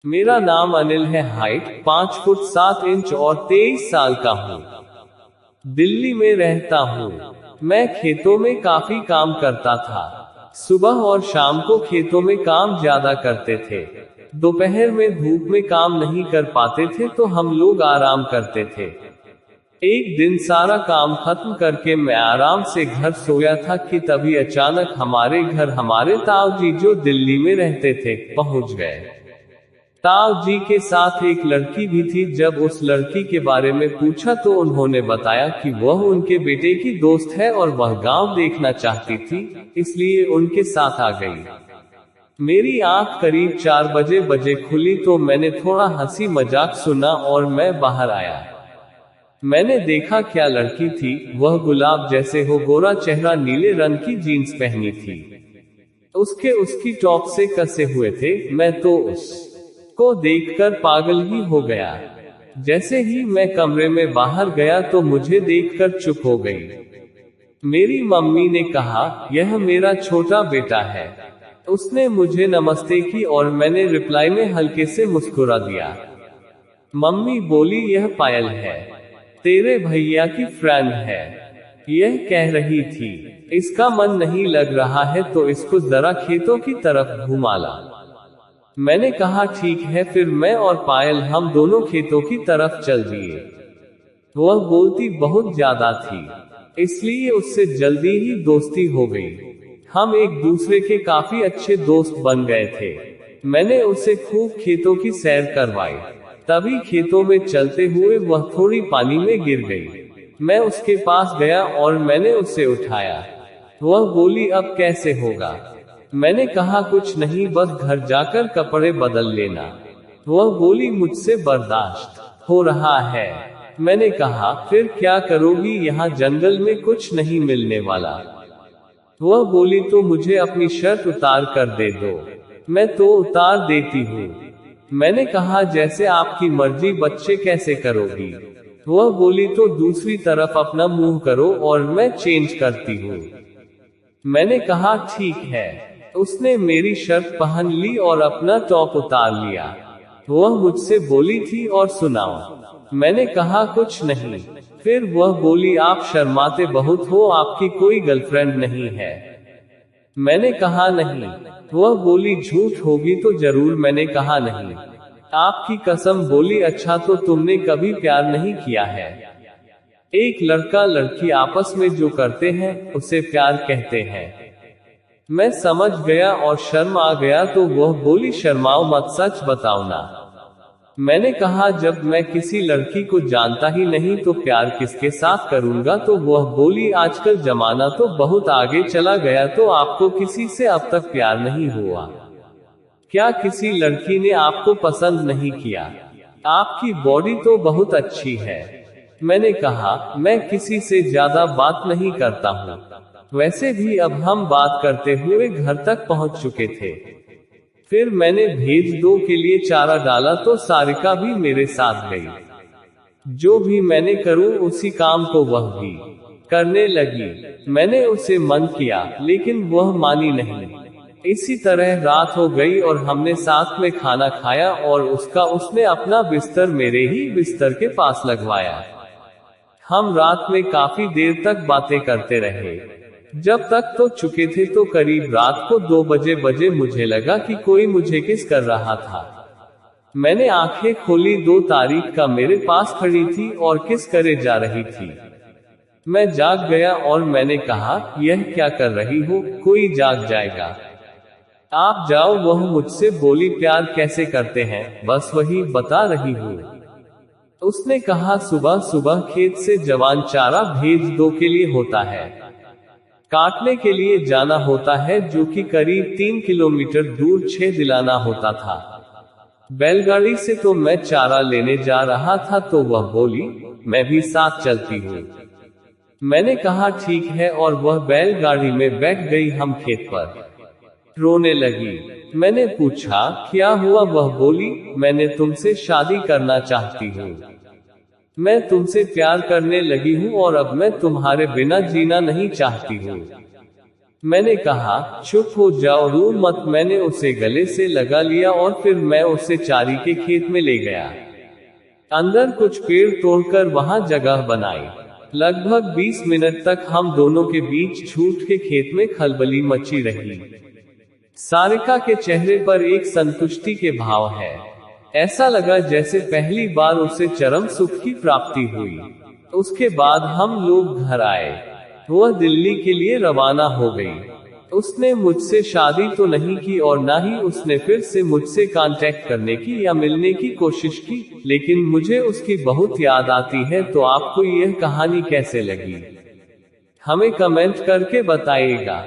मेरा नाम अनिल है। हाइट 5 फुट 7 इंच और 23 साल का हूँ। दिल्ली में रहता हूँ। मैं खेतों में काफी काम करता था। सुबह और शाम को खेतों में काम ज्यादा करते थे। दोपहर में धूप में काम नहीं कर पाते थे तो हम लोग आराम करते थे। एक दिन सारा काम खत्म करके मैं आराम से घर सोया था कि तभी अचानक हमारे घर हमारे ताऊ जी जो दिल्ली में रहते थे पहुंच गए। ताऊ जी के साथ एक लड़की भी थी। जब उस लड़की के बारे में पूछा तो उन्होंने बताया कि वह उनके बेटे की दोस्त है और वह गांव देखना चाहती थी, इसलिए उनके साथ आ गई। मेरी आंख करीब 4 बजे खुली तो मैंने थोड़ा हंसी मजाक सुना और मैं बाहर आया। मैंने देखा क्या लड़की थी, वह गुलाब जैसे हो, गोरा चेहरा, नीले रंग की जीन्स पहनी थी। उसकी टॉप से कसे हुए थे। मैं तो उसको देखकर पागल ही हो गया। जैसे ही मैं कमरे में बाहर गया तो मुझे देखकर चुप हो गई। मेरी मम्मी ने कहा, यह मेरा छोटा बेटा है। उसने मुझे नमस्ते की और मैंने रिप्लाई में हल्के से मुस्कुरा दिया। मम्मी बोली, यह पायल है, तेरे भैया की फ्रेंड है। यह कह रही थी, इसका मन नहीं लग रहा है तो इसको जरा खेतों की तरफ घुमा ला। मैंने कहा ठीक है। फिर मैं और पायल हम दोनों खेतों की तरफ चल दिए। वह बोलती बहुत ज्यादा थी, इसलिए उससे जल्दी ही दोस्ती हो गई। हम एक दूसरे के काफी अच्छे दोस्त बन गए थे। मैंने उसे खूब खेतों की सैर करवाई। तभी खेतों में चलते हुए वह थोड़ी पानी में गिर गई। मैं उसके पास गया और मैंने उसे उठाया। वह बोली, अब कैसे होगा? मैंने कहा, कुछ नहीं, बस घर जाकर कपड़े बदल लेना। वह बोली, मुझसे बर्दाश्त हो रहा है। मैंने कहा, फिर क्या करोगी? यहाँ जंगल में कुछ नहीं मिलने वाला। वह बोली, तो मुझे अपनी शर्ट उतार कर दे दो। मैं तो उतार देती हूँ। मैंने कहा, जैसे आपकी मर्जी, बच्चे कैसे करोगी? वह बोली, तो दूसरी तरफ अपना मुंह करो और मैं चेंज करती हूँ। मैंने कहा ठीक है। उसने मेरी शर्ट पहन ली और अपना टॉप उतार लिया। वह मुझसे बोली थी, और सुनाओ? मैंने कहा, कुछ नहीं। फिर वह बोली, आप शर्माते बहुत हो, आपकी कोई गर्लफ्रेंड नहीं है? मैंने कहा नहीं। वह बोली, झूठ होगी तो जरूर। मैंने कहा नहीं। आपकी कसम। बोली, अच्छा तो तुमने कभी प्यार नहीं किया है? एक लड़का लड़की आपस में जो करते हैं उसे प्यार कहते हैं। मैं समझ गया और शर्म आ गया तो वह बोली, शर्माओ मत, सच बताओ ना। मैंने कहा, जब मैं किसी लड़की को जानता ही नहीं तो प्यार किसके साथ करूंगा? तो वह बोली, आजकल जमाना तो बहुत आगे चला गया, तो आपको किसी से अब तक प्यार नहीं हुआ क्या? किसी लड़की ने आपको पसंद नहीं किया? आपकी बॉडी तो बहुत अच्छी है। मैंने कहा, मैं किसी से ज्यादा बात नहीं करता हूँ। वैसे भी अब हम बात करते हुए घर तक पहुँच चुके थे। फिर मैंने भेज दो के लिए चारा डाला तो सारिका भी मेरे साथ गई। जो भी मैंने करूं उसी काम को वह भी करने लगी। मैंने उसे मन किया, लेकिन वह मानी नहीं। इसी तरह रात हो गई और हमने साथ में खाना खाया और उसने अपना बिस्तर मेरे ही बिस्तर के पास लगवाया। हम रात में काफी देर तक बातें करते रहे। जब तक तो चुके थे तो करीब रात को 2 बजे मुझे लगा कि कोई मुझे किस कर रहा था। मैंने आंखें खोली, 2 तारीख का मेरे पास खड़ी थी और किस करे जा रही थी। मैं जाग गया और मैंने कहा, यह क्या कर रही हो? कोई जाग जाएगा। आप जाओ। वह मुझसे बोली, प्यार कैसे करते हैं? बस वही बता रही हूँ। उसने कहा, सुबह सुबह खेत से जवान चारा भेज दो के लिए होता है। काटने के लिए जाना होता है, जो कि करीब 3 किलोमीटर दूर 6 दिलाना होता था। बैलगाड़ी से तो मैं चारा लेने जा रहा था तो वह बोली, मैं भी साथ चलती हूँ। मैंने कहा ठीक है और वह बैलगाड़ी में बैठ गई। हम खेत पर रोने लगी। मैंने पूछा, क्या हुआ? वह बोली, मैंने तुमसे शादी करना चाहती हूँ। मैं तुमसे प्यार करने लगी हूँ और अब मैं तुम्हारे बिना जीना नहीं चाहती हूँ। मैंने कहा, चुप हो जाओ, रो मत। मैंने उसे गले से लगा लिया और फिर मैं उसे चारी के खेत में ले गया। अंदर कुछ पेड़ तोड़कर वहां जगह बनाई। लगभग 20 मिनट तक हम दोनों के बीच झूठ के खेत में खलबली मची रही। सारिका के चेहरे पर एक संतुष्टि के भाव है। ऐसा लगा जैसे पहली बार उसे चरम सुख की प्राप्ति हुई। उसके बाद हम लोग घर आए। वह दिल्ली के लिए रवाना हो गई। उसने मुझसे शादी तो नहीं की और ना ही उसने फिर से मुझसे कांटेक्ट करने की या मिलने की कोशिश की, लेकिन मुझे उसकी बहुत याद आती है। तो आपको यह कहानी कैसे लगी, हमें कमेंट करके बताइएगा।